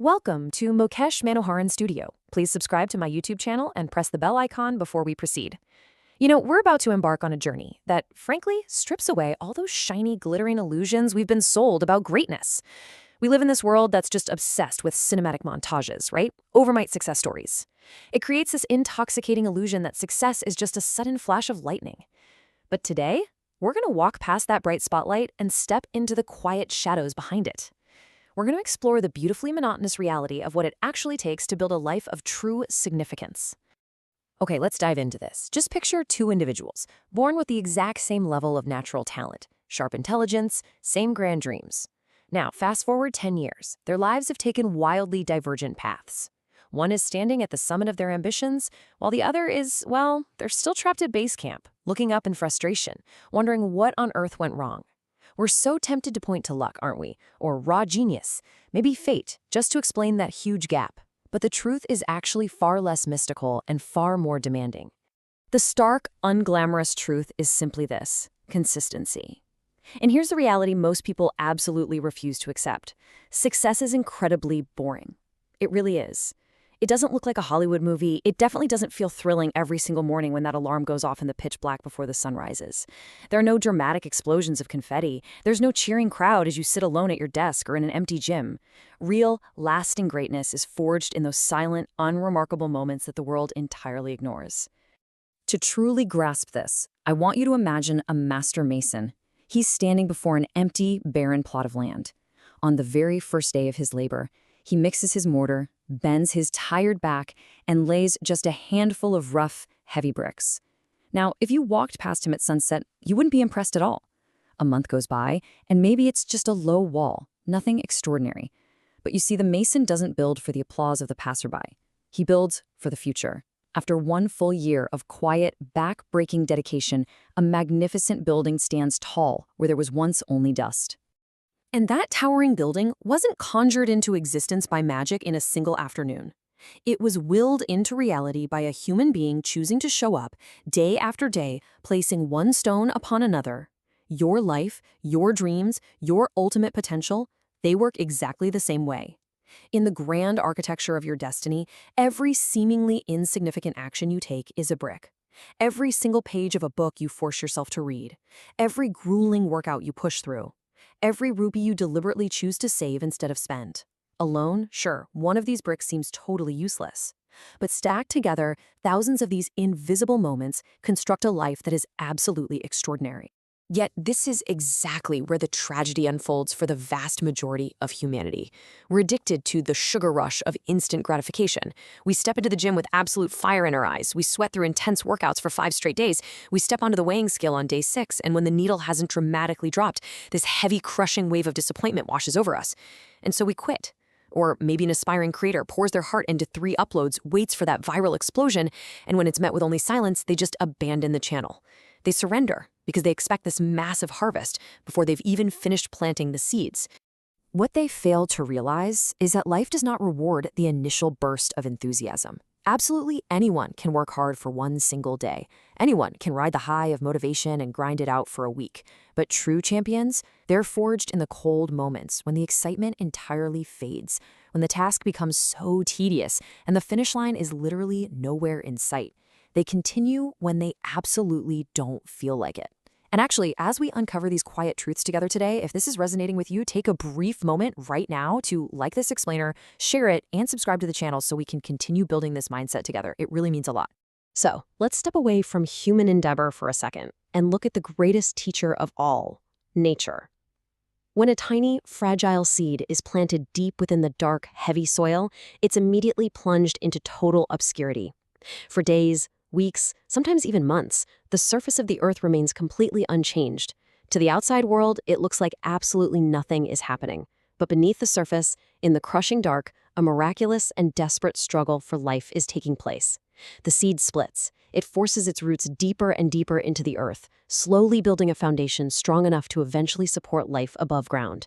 Welcome to Mukesh Manoharan Studio. Please subscribe to my YouTube channel and press the bell icon before we proceed. We're about to embark on a journey that, frankly, strips away all those shiny, glittering illusions we've been sold about greatness. We live in this world that's just obsessed with cinematic montages, right? Overnight success stories. It creates this intoxicating illusion that success is just a sudden flash of lightning. But today, we're going to walk past that bright spotlight and step into the quiet shadows behind it. We're going to explore the beautifully monotonous reality of what it actually takes to build a life of true significance. Okay, let's dive into this. Just picture two individuals, born with the exact same level of natural talent, sharp intelligence, same grand dreams. Now, fast forward 10 years. Their lives have taken wildly divergent paths. One is standing at the summit of their ambitions, while the other is, well, they're still trapped at base camp, looking up in frustration, wondering what on earth went wrong. We're so tempted to point to luck, aren't we? Or raw genius, maybe fate, just to explain that huge gap. But the truth is actually far less mystical and far more demanding. The stark, unglamorous truth is simply this: consistency. And here's the reality most people absolutely refuse to accept. Success is incredibly boring. It really is. It doesn't look like a Hollywood movie. It definitely doesn't feel thrilling every single morning when that alarm goes off in the pitch black before the sun rises. There are no dramatic explosions of confetti. There's no cheering crowd as you sit alone at your desk or in an empty gym. Real, lasting greatness is forged in those silent, unremarkable moments that the world entirely ignores. To truly grasp this, I want you to imagine a master mason. He's standing before an empty, barren plot of land. On the very first day of his labor, he mixes his mortar, bends his tired back, and lays just a handful of rough, heavy bricks. Now, if you walked past him at sunset, you wouldn't be impressed at all. A month goes by, and maybe it's just a low wall, nothing extraordinary. But you see, the mason doesn't build for the applause of the passerby. He builds for the future. After one full year of quiet, back-breaking dedication, a magnificent building stands tall where there was once only dust. And that towering building wasn't conjured into existence by magic in a single afternoon. It was willed into reality by a human being choosing to show up day after day, placing one stone upon another. Your life, your dreams, your ultimate potential, they work exactly the same way. In the grand architecture of your destiny, every seemingly insignificant action you take is a brick. Every single page of a book you force yourself to read. Every grueling workout you push through. Every rupee you deliberately choose to save instead of spend. Alone, sure, one of these bricks seems totally useless. But stacked together, thousands of these invisible moments construct a life that is absolutely extraordinary. Yet this is exactly where the tragedy unfolds for the vast majority of humanity. We're addicted to the sugar rush of instant gratification. We step into the gym with absolute fire in our eyes. We sweat through intense workouts for 5 straight days. We step onto the weighing scale on day 6, and when the needle hasn't dramatically dropped, this heavy, crushing wave of disappointment washes over us. And so we quit. Or maybe an aspiring creator pours their heart into 3 uploads, waits for that viral explosion, and when it's met with only silence, they just abandon the channel. They surrender because they expect this massive harvest before they've even finished planting the seeds. What they fail to realize is that life does not reward the initial burst of enthusiasm. Absolutely anyone can work hard for one single day. Anyone can ride the high of motivation and grind it out for a week. But true champions, they're forged in the cold moments when the excitement entirely fades, when the task becomes so tedious and the finish line is literally nowhere in sight. They continue when they absolutely don't feel like it. And actually, as we uncover these quiet truths together today, if this is resonating with you, take a brief moment right now to like this explainer, share it, and subscribe to the channel so we can continue building this mindset together. It really means a lot. So let's step away from human endeavor for a second and look at the greatest teacher of all, nature. When a tiny, fragile seed is planted deep within the dark, heavy soil, it's immediately plunged into total obscurity. For days, weeks, sometimes even months, the surface of the earth remains completely unchanged. To the outside world, it looks like absolutely nothing is happening. But beneath the surface, in the crushing dark, a miraculous and desperate struggle for life is taking place. The seed splits. It forces its roots deeper and deeper into the earth, slowly building a foundation strong enough to eventually support life above ground.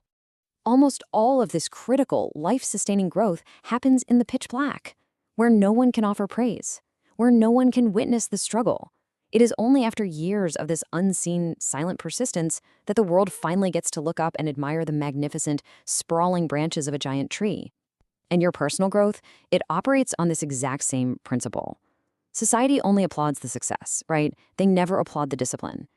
Almost all of this critical, life-sustaining growth happens in the pitch black, where no one can offer praise, where no one can witness the struggle. It is only after years of this unseen, silent persistence that the world finally gets to look up and admire the magnificent, sprawling branches of a giant tree. And your personal growth, it operates on this exact same principle. Society only applauds the success, right? They never applaud the discipline.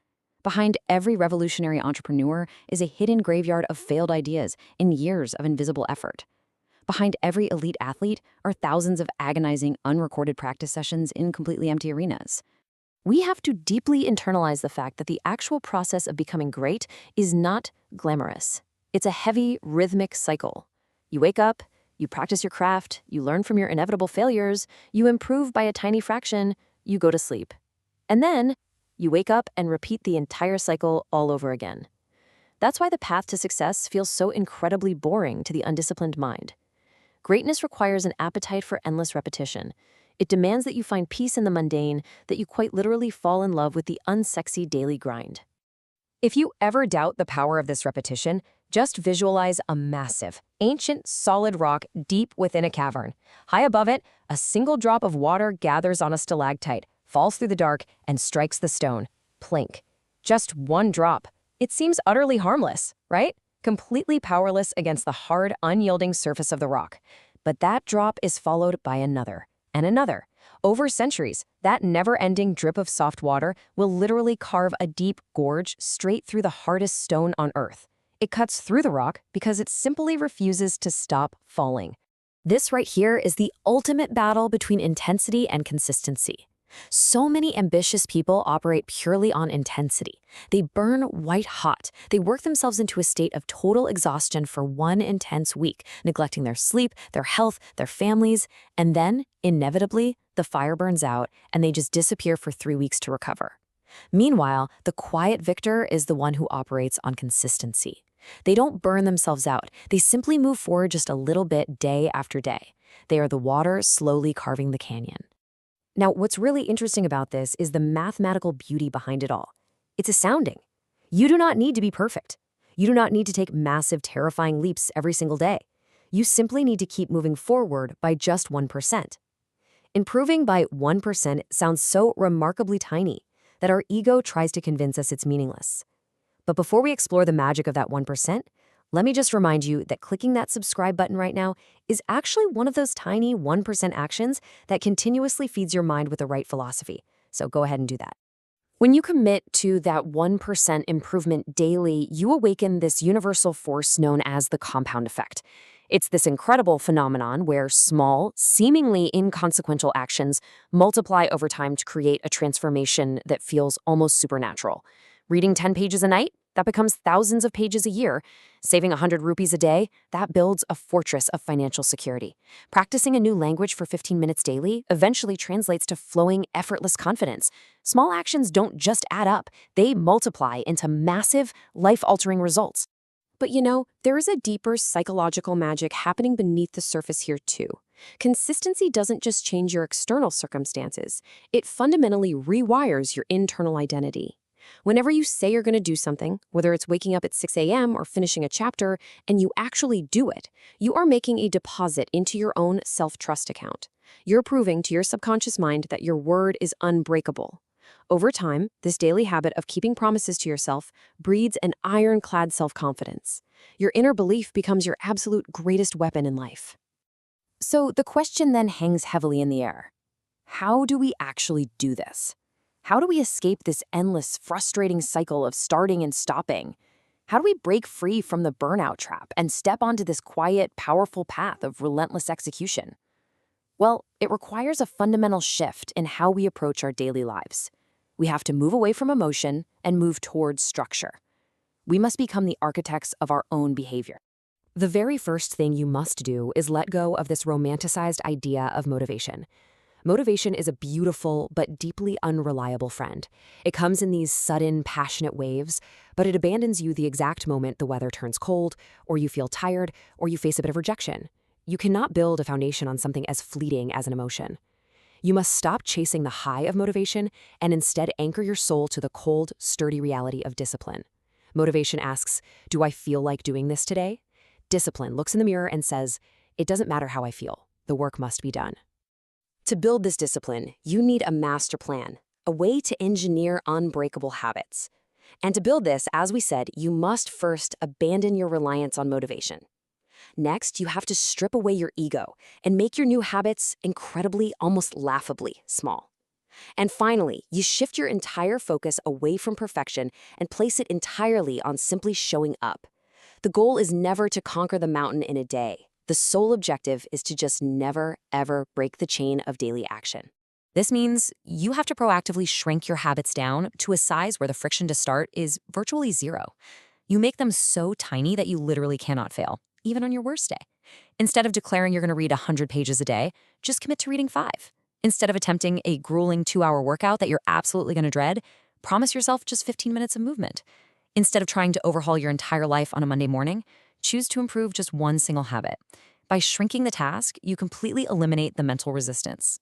Behind every revolutionary entrepreneur is a hidden graveyard of failed ideas and years of invisible effort. Behind every elite athlete are thousands of agonizing, unrecorded practice sessions in completely empty arenas. We have to deeply internalize the fact that the actual process of becoming great is not glamorous. It's a heavy, rhythmic cycle. You wake up, you practice your craft, you learn from your inevitable failures, you improve by a tiny fraction, you go to sleep. And then, you wake up and repeat the entire cycle all over again. That's why the path to success feels so incredibly boring to the undisciplined mind. Greatness requires an appetite for endless repetition. It demands that you find peace in the mundane, that you quite literally fall in love with the unsexy daily grind. If you ever doubt the power of this repetition, just visualize a massive, ancient, solid rock deep within a cavern. High above it, a single drop of water gathers on a stalactite, falls through the dark, and strikes the stone. Plink. Just one drop. It seems utterly harmless, right? Completely powerless against the hard, unyielding surface of the rock. But that drop is followed by another, and another. Over centuries, that never-ending drip of soft water will literally carve a deep gorge straight through the hardest stone on Earth. It cuts through the rock because it simply refuses to stop falling. This right here is the ultimate battle between intensity and consistency. So many ambitious people operate purely on intensity. They burn white hot. They work themselves into a state of total exhaustion for one intense week, neglecting their sleep, their health, their families, and then, inevitably, the fire burns out and they just disappear for 3 weeks to recover. Meanwhile, the quiet victor is the one who operates on consistency. They don't burn themselves out. They simply move forward just a little bit day after day. They are the water slowly carving the canyon. Now, what's really interesting about this is the mathematical beauty behind it all. It's astounding. You do not need to be perfect. You do not need to take massive, terrifying leaps every single day. You simply need to keep moving forward by just 1%. Improving by 1% sounds so remarkably tiny that our ego tries to convince us it's meaningless. But before we explore the magic of that 1%, let me just remind you that clicking that subscribe button right now is actually one of those tiny 1% actions that continuously feeds your mind with the right philosophy. So go ahead and do that. When you commit to that 1% improvement daily, you awaken this universal force known as the compound effect. It's this incredible phenomenon where small, seemingly inconsequential actions multiply over time to create a transformation that feels almost supernatural. Reading 10 pages a night? That becomes thousands of pages a year. Saving 100 rupees a day? That builds a fortress of financial security. Practicing a new language for 15 minutes daily eventually translates to flowing, effortless confidence. Small actions don't just add up. They multiply into massive, life-altering results. But there is a deeper psychological magic happening beneath the surface here too. Consistency doesn't just change your external circumstances. It fundamentally rewires your internal identity. Whenever you say you're going to do something, whether it's waking up at 6 a.m. or finishing a chapter, and you actually do it, you are making a deposit into your own self-trust account. You're proving to your subconscious mind that your word is unbreakable. Over time, this daily habit of keeping promises to yourself breeds an ironclad self-confidence. Your inner belief becomes your absolute greatest weapon in life. So the question then hangs heavily in the air. How do we actually do this? How do we escape this endless, frustrating cycle of starting and stopping? How do we break free from the burnout trap and step onto this quiet, powerful path of relentless execution? Well, it requires a fundamental shift in how we approach our daily lives. We have to move away from emotion and move towards structure. We must become the architects of our own behavior. The very first thing you must do is let go of this romanticized idea of motivation. Motivation is a beautiful but deeply unreliable friend. It comes in these sudden, passionate waves, but it abandons you the exact moment the weather turns cold, or you feel tired, or you face a bit of rejection. You cannot build a foundation on something as fleeting as an emotion. You must stop chasing the high of motivation and instead anchor your soul to the cold, sturdy reality of discipline. Motivation asks, "Do I feel like doing this today?" Discipline looks in the mirror and says, "It doesn't matter how I feel. The work must be done." To build this discipline, you need a master plan, a way to engineer unbreakable habits. And to build this, as we said, you must first abandon your reliance on motivation. Next, you have to strip away your ego and make your new habits incredibly, almost laughably small. And finally, you shift your entire focus away from perfection and place it entirely on simply showing up. The goal is never to conquer the mountain in a day. The sole objective is to just never, ever break the chain of daily action. This means you have to proactively shrink your habits down to a size where the friction to start is virtually zero. You make them so tiny that you literally cannot fail, even on your worst day. Instead of declaring you're going to read 100 pages a day, just commit to reading 5. Instead of attempting a grueling 2-hour workout that you're absolutely going to dread, promise yourself just 15 minutes of movement. Instead of trying to overhaul your entire life on a Monday morning, choose to improve just one single habit. By shrinking the task, you completely eliminate the mental resistance.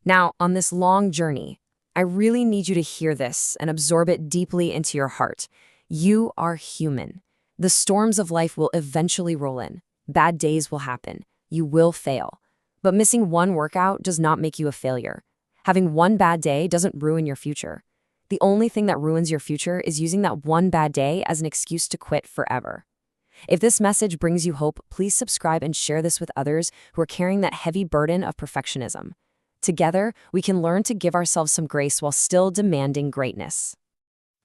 Now, on this long journey, I really need you to hear this and absorb it deeply into your heart. You are human. The storms of life will eventually roll in. Bad days will happen. You will fail. But missing one workout does not make you a failure. Having one bad day doesn't ruin your future. The only thing that ruins your future is using that one bad day as an excuse to quit forever. If this message brings you hope, please subscribe and share this with others who are carrying that heavy burden of perfectionism. Together, we can learn to give ourselves some grace while still demanding greatness.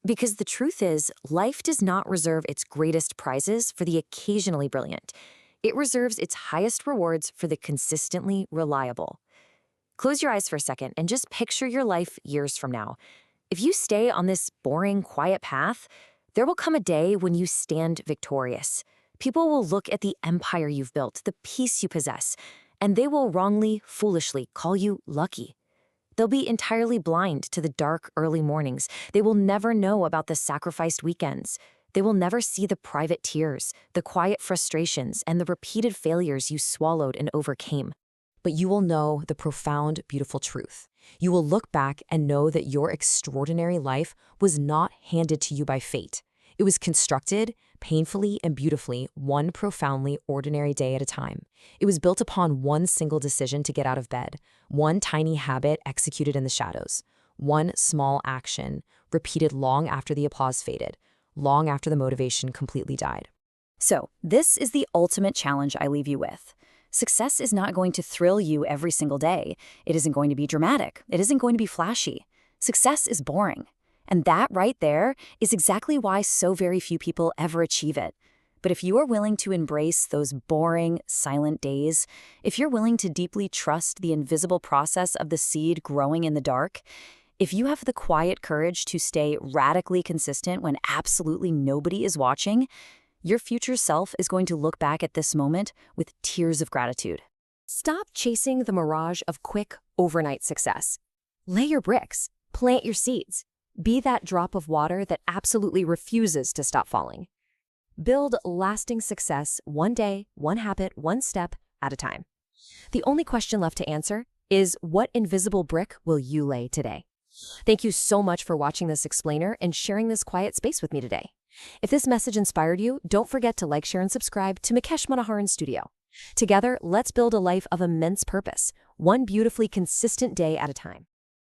Because the truth is, life does not reserve its greatest prizes for the occasionally brilliant. It reserves its highest rewards for the consistently reliable. Close your eyes for a second and just picture your life years from now. If you stay on this boring, quiet path, there will come a day when you stand victorious. People will look at the empire you've built, the peace you possess, and they will wrongly, foolishly call you lucky. They'll be entirely blind to the dark, early mornings. They will never know about the sacrificed weekends. They will never see the private tears, the quiet frustrations, and the repeated failures you swallowed and overcame. But you will know the profound, beautiful truth. You will look back and know that your extraordinary life was not handed to you by fate. It was constructed, painfully and beautifully, one profoundly ordinary day at a time. It was built upon one single decision to get out of bed, one tiny habit executed in the shadows, one small action repeated long after the applause faded, long after the motivation completely died. So, this is the ultimate challenge I leave you with. Success is not going to thrill you every single day. It isn't going to be dramatic. It isn't going to be flashy. Success is boring. And that right there is exactly why so very few people ever achieve it. But if you are willing to embrace those boring, silent days, if you're willing to deeply trust the invisible process of the seed growing in the dark, if you have the quiet courage to stay radically consistent when absolutely nobody is watching, your future self is going to look back at this moment with tears of gratitude. Stop chasing the mirage of quick, overnight success. Lay your bricks, plant your seeds. Be that drop of water that absolutely refuses to stop falling. Build lasting success one day, one habit, one step at a time. The only question left to answer is, what invisible brick will you lay today? Thank you so much for watching this explainer and sharing this quiet space with me today. If this message inspired you, don't forget to like, share, and subscribe to Mukesh Manoharan Studio. Together, let's build a life of immense purpose, one beautifully consistent day at a time.